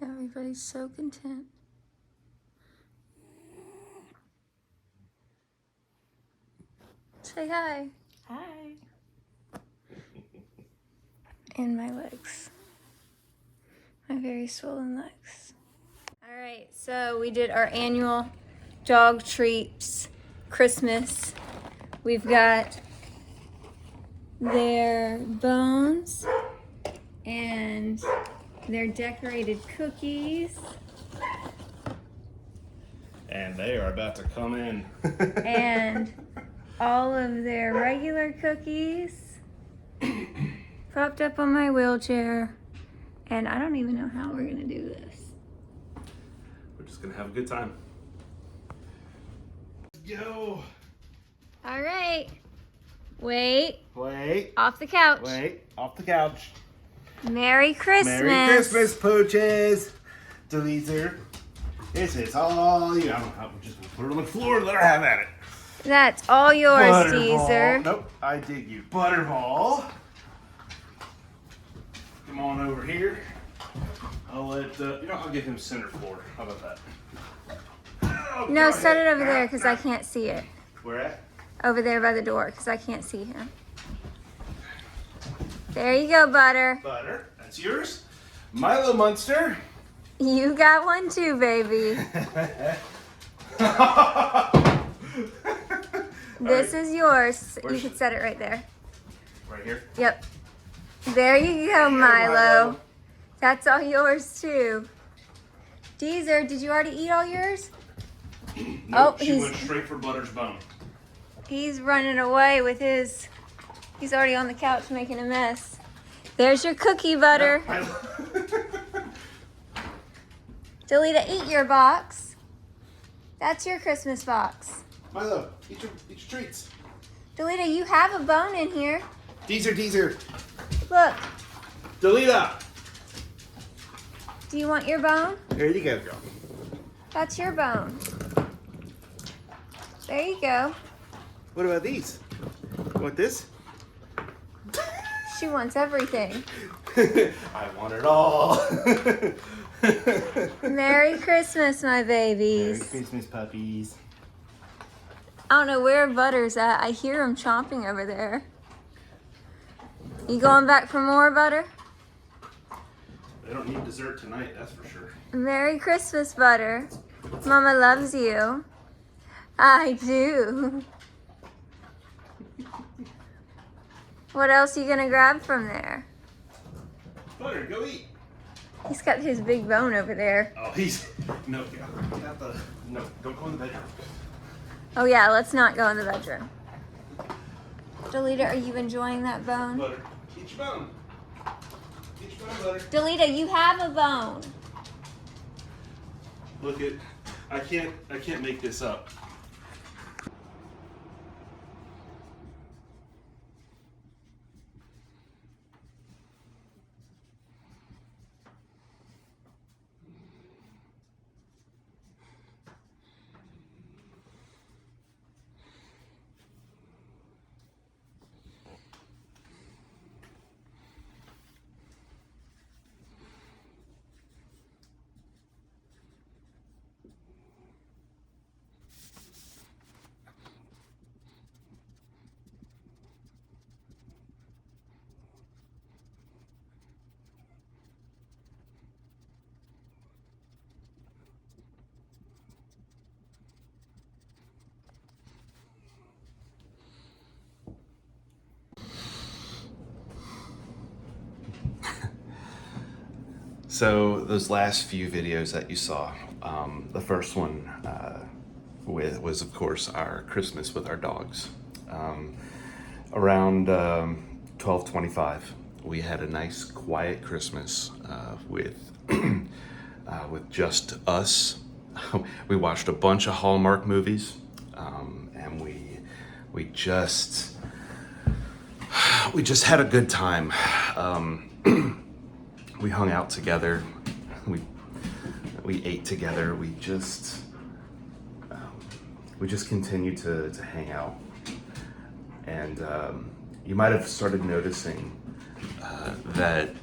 Everybody's so content. Say hi. Hi. And my legs. My very swollen legs. All right, so we did our annual dog treats Christmas. We've got their bones and their decorated cookies. And they are about to come in. And all of their regular cookies propped up on my wheelchair. And I don't even know how we're gonna do this. We're just gonna have a good time. Let's go. All right. Wait. Wait. Off the couch. Wait. Off the couch. Merry Christmas. Merry Christmas, pooches. Deleter. This is all you. I'm just gonna put it on the floor and let her have at it. That's all yours, Butterball. Caesar. Nope, I dig you. Butterball. Come on over here. I'll let, I'll give him center floor. How about that? Oh, No, go set ahead. it over there because I can't see it. Where at? Over there by the door because I can't see him. There you go, Butter. Butter. That's yours. Milo Munster. You got one too, baby. This is yours. You can set it right there. Right here? Yep. There you go, Milo. That's all yours too. Deezer, did you already eat all yours? Nope, Oh, she went straight for Butter's bone. He's running away with his. He's already on the couch making a mess. There's your cookie, Butter. Delita, eat your box. That's your Christmas box. Milo, eat your treats. Delita, you have a bone in here. Deezer. Look, Delita. do you want your bone? Here you go, girl. That's your bone. There you go. What about these? You want this? She wants everything. I want it all. Merry Christmas, my Merry babies. Christmas, puppies. I don't know where Butter's at. I hear him chomping over there. You going back for more, Butter? They don't need dessert tonight, that's for sure. Merry Christmas, Butter. Mama loves you. I do. What else are you gonna grab from there? Butter, go eat. He's got his big bone over there. Oh, no, don't go in the bedroom. Oh yeah, let's not go in the bedroom. Delita, are you enjoying that bone? Butter, eat your bone. Eat your bone, Butter. Delita, you have a bone. Look I can't make this up. So those last few videos that you saw, the first one was of course our Christmas with our dogs. Around 12:25, we had a nice quiet Christmas with just us. We watched a bunch of Hallmark movies, and we just had a good time. We hung out together. We ate together. We just continued to hang out. And you might have started noticing that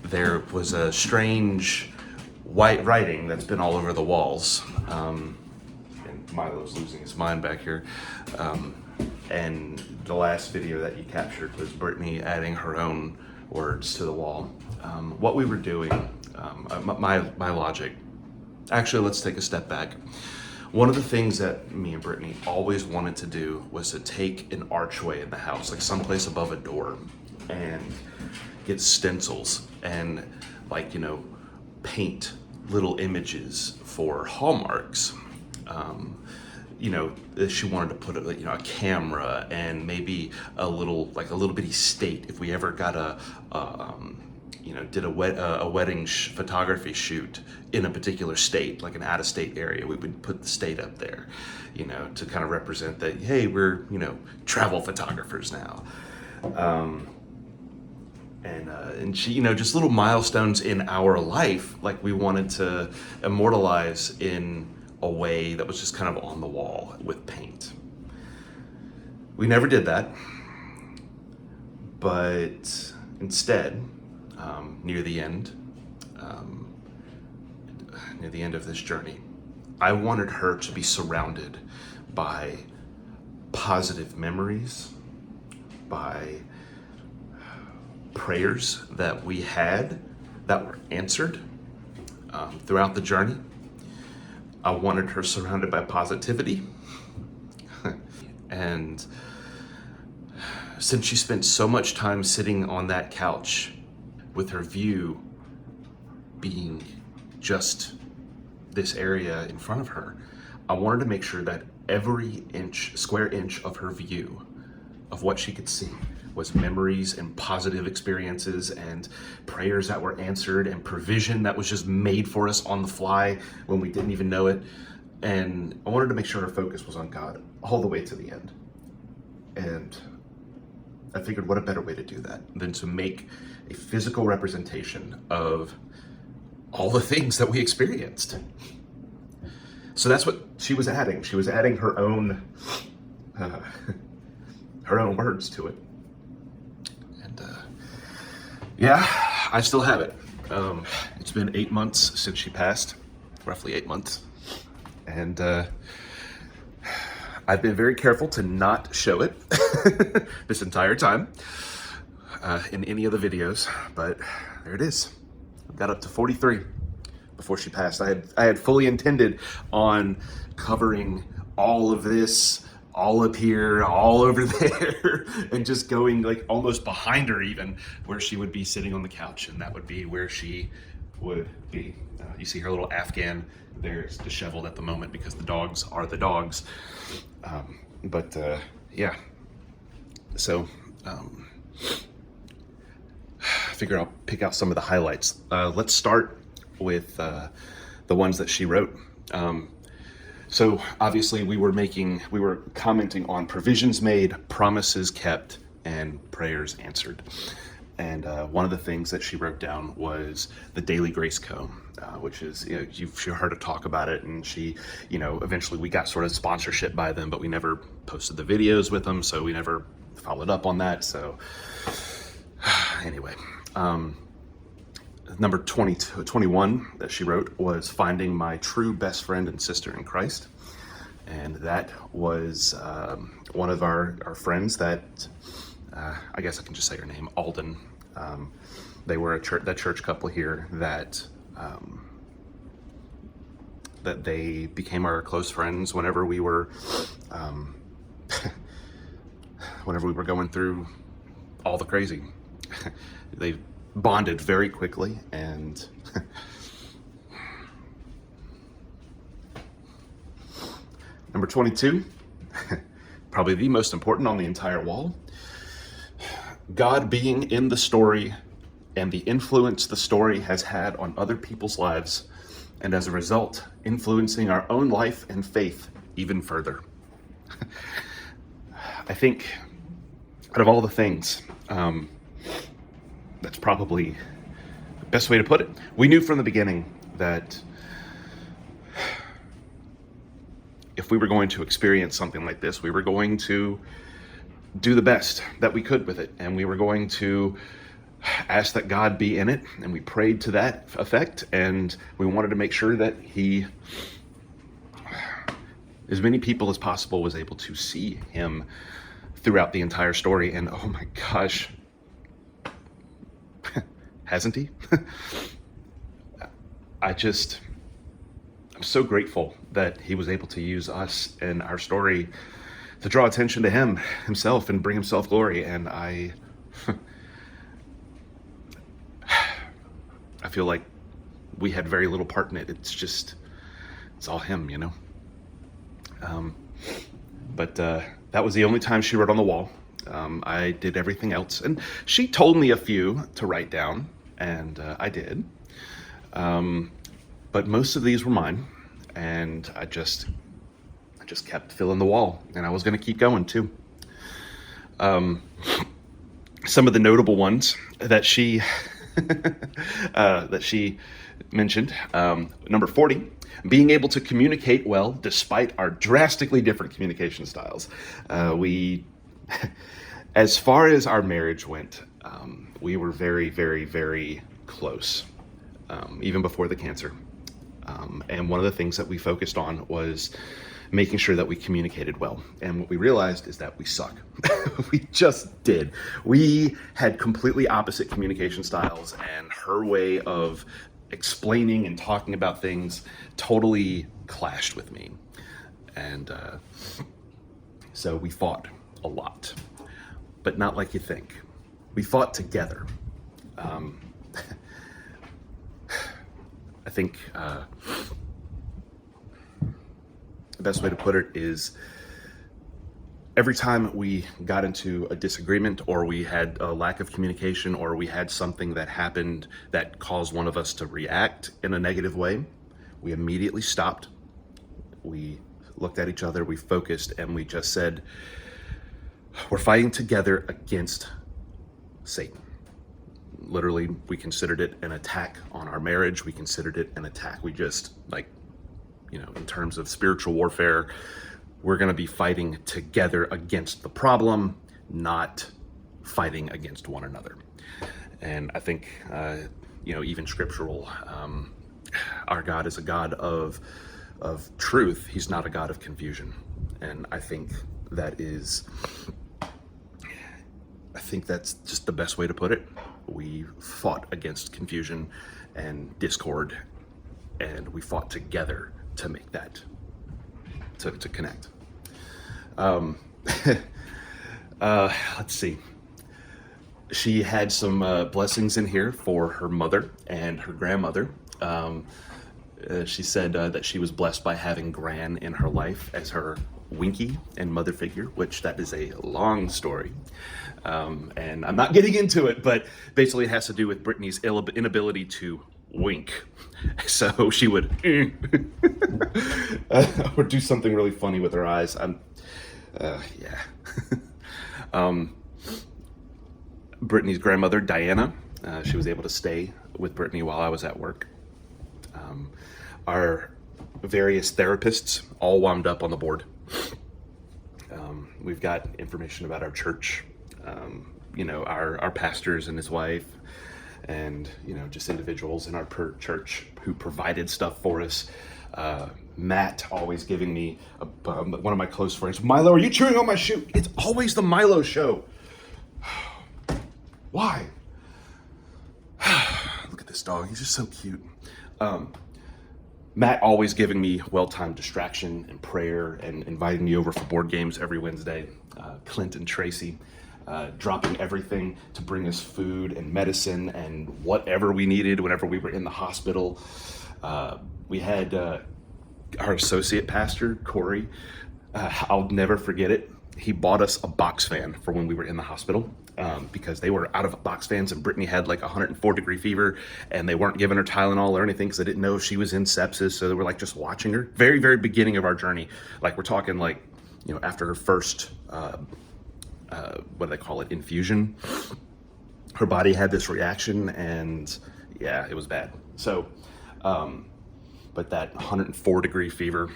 there was a strange white writing that's been all over the walls. And Milo's losing his mind back here. And the last video that you captured was Brittany adding her own words to the wall. What we were doing, my logic, actually, let's take a step back. One of the things that me and Brittany always wanted to do was to take an archway in the house, like someplace above a door, and get stencils and, like, you know, paint little images for hallmarks. You know, she wanted to put a, you know, a camera and maybe a little bitty state. If we ever got you know, did a wedding photography shoot in a particular state, like an out-of-state area, we would put the state up there, you know, to kind of represent that, hey, we're, you know, travel photographers now. And she, you know, just little milestones in our life, like we wanted to immortalize in a way that was just kind of on the wall with paint. We never did that, but instead, near the end of this journey, I wanted her to be surrounded by positive memories, by prayers that we had that were answered throughout the journey. I wanted her surrounded by positivity. And since she spent so much time sitting on that couch with her view being just this area in front of her, I wanted to make sure that every square inch of her view of what she could see was memories and positive experiences and prayers that were answered and provision that was just made for us on the fly when we didn't even know it. And I wanted to make sure her focus was on God all the way to the end. And I figured, what a better way to do that than to make a physical representation of all the things that we experienced. So that's what she was adding. She was adding her own words to it. And yeah, I still have it. It's been 8 months since she passed, roughly 8 months. And I've been very careful to not show it this entire time in any of the videos, but there it is. I got up to 43 before she passed. I had fully intended on covering all of this, all up here, all over there, and just going like almost behind her even, where she would be sitting on the couch, and that would be where she would be. You see her little Afghan there. It's disheveled at the moment because the dogs are the dogs. Yeah. So I figure I'll pick out some of the highlights. Let's start with the ones that she wrote. So obviously we were commenting on provisions made, promises kept, and prayers answered. And one of the things that she wrote down was the Daily Grace Co., which is, you know, you've heard her talk about it, and she, you know, eventually we got sort of sponsorship by them, but we never posted the videos with them, so we never followed up on that. So anyway, number 21 that she wrote was finding my true best friend and sister in Christ. And that was one of our friends that, I guess I can just say her name, Alden. They were that church couple here that they became our close friends whenever we were going through all the crazy. They bonded very quickly, and number 22, probably the most important on the entire wall. God being in the story and the influence the story has had on other people's lives, and as a result, influencing our own life and faith even further. I think out of all the things, that's probably the best way to put it. We knew from the beginning that if we were going to experience something like this, we were going to do the best that we could with it, and we were going to asked that God be in it, and we prayed to that effect, and we wanted to make sure that as many people as possible was able to see him throughout the entire story. And oh my gosh, hasn't he? I'm so grateful that he was able to use us and our story to draw attention to himself and bring himself glory. And I feel like we had very little part in it. It's all him, you know? But that was the only time she wrote on the wall. I did everything else. And she told me a few to write down, and I did. But most of these were mine, and I just kept filling the wall, and I was going to keep going too. Some of the notable ones that she mentioned, number 40, being able to communicate well despite our drastically different communication styles. As far as our marriage went, we were very, very, very close, even before the cancer. And one of the things that we focused on was making sure that we communicated well. And what we realized is that we suck. We just did. We had completely opposite communication styles, and her way of explaining and talking about things totally clashed with me. And so we fought a lot, but not like you think. We fought together. I think the best way to put it is every time we got into a disagreement, or we had a lack of communication, or we had something that happened that caused one of us to react in a negative way, we immediately stopped. We looked at each other, we focused, and we just said, we're fighting together against Satan. Literally, we considered it an attack on our marriage. We considered it an attack. We just, in terms of spiritual warfare, we're going to be fighting together against the problem, not fighting against one another. And I think, even scriptural, our God is a God of truth. He's not a God of confusion. And I think that's just the best way to put it. We fought against confusion and discord, and we fought together to make that, to connect. Let's see. She had some blessings in here for her mother and her grandmother. She said that she was blessed by having Gran in her life as her winky and mother figure, which that is a long story. And I'm not getting into it, but basically it has to do with Brittany's inability to wink. So she would or do something really funny with her eyes. Brittany's grandmother, Diana, she was able to stay with Brittany while I was at work. Our various therapists all wound up on the board. We've got information about our church, our pastors and his wife, and, just individuals in our church who provided stuff for us. Matt always giving me, one of my close friends, Milo, are you chewing on my shoe? It's always the Milo show. Why? Look at this dog. He's just so cute. Matt always giving me well-timed distraction and prayer and inviting me over for board games every Wednesday. Clint and Tracy dropping everything to bring us food and medicine and whatever we needed whenever we were in the hospital. We had our associate pastor, Corey. I'll never forget it. He bought us a box fan for when we were in the hospital. Because they were out of box fans, and Brittany had like 104-degree fever, and they weren't giving her Tylenol or anything because they didn't know if she was in sepsis. So they were like just watching her. Very, very beginning of our journey. Like we're talking after her first, what do they call it, infusion, her body had this reaction, and yeah, it was bad. So, but that 104-degree fever,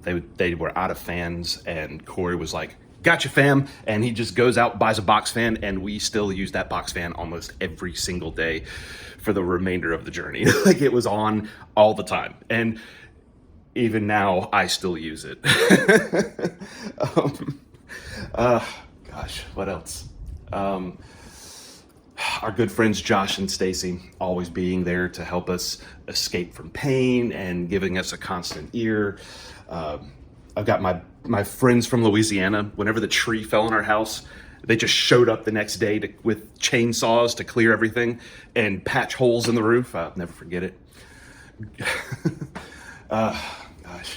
they were out of fans, and Corey was like, gotcha fam. And he just goes out, buys a box fan, and we still use that box fan almost every single day for the remainder of the journey. Like it was on all the time. And even now I still use it. Gosh, what else? Our good friends Josh and Stacy always being there to help us escape from pain and giving us a constant ear. I've got my friends from Louisiana. Whenever the tree fell in our house, they just showed up the next day with chainsaws to clear everything and patch holes in the roof. I'll never forget it. Gosh.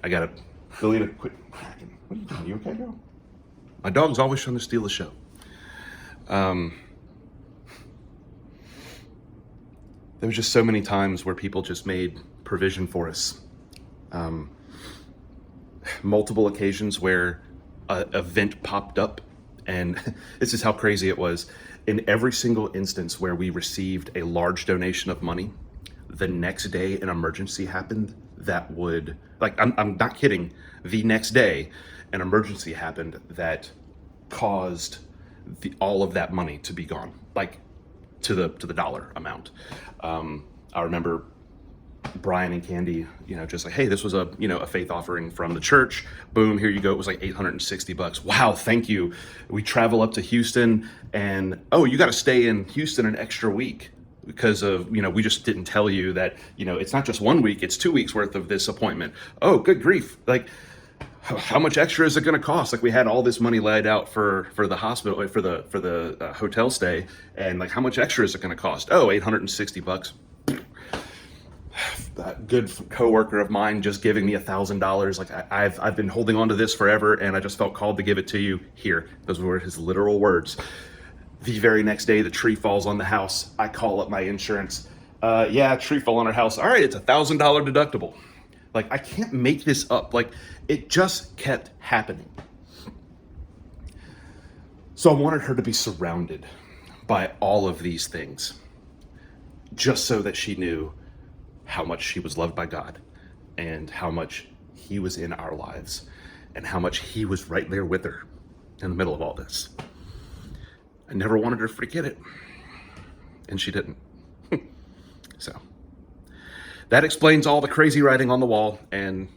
I gotta, Delita, quit hacking. What are you doing? You okay, girl? My dog's always trying to steal the show. There was just so many times where people just made provision for us. Multiple occasions where an event popped up, and this is how crazy it was. In every single instance where we received a large donation of money, the next day an emergency happened that would, like, I'm not kidding, the next day an emergency happened that caused all of that money to be gone, like to the dollar amount. I remember Brian and Candy, just like, hey, this was a faith offering from the church. Boom, here you go. It was like $860. Wow, thank you. We travel up to Houston, and oh, you got to stay in Houston an extra week because of, we just didn't tell you that, it's not just 1 week, it's 2 weeks worth of this appointment. Oh, good grief. Like, how much extra is it going to cost? Like, we had all this money laid out for the hospital, for the hotel stay, and like, how much extra is it going to cost? Oh, $860. That good coworker of mine just giving me $1,000. Like, I've been holding on to this forever, and I just felt called to give it to you. Here, those were his literal words. The very next day, the tree falls on the house. I call up my insurance. Yeah, tree fell on our house. All right, it's $1,000 deductible. Like, I can't make this up. Like, it just kept happening. So I wanted her to be surrounded by all of these things, just so that she knew how much she was loved by God and how much he was in our lives and how much he was right there with her in the middle of all this. I never wanted her to forget it, and she didn't. So that explains all the crazy writing on the wall and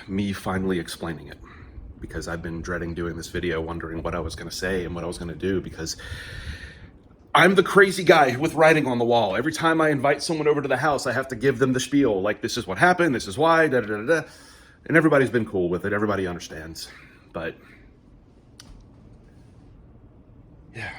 me finally explaining it, because I've been dreading doing this video, wondering what I was going to say and what I was going to do, because I'm the crazy guy with writing on the wall. Every time I invite someone over to the house, I have to give them the spiel. Like, this is what happened, this is why, da da da da. And everybody's been cool with it. Everybody understands. But yeah,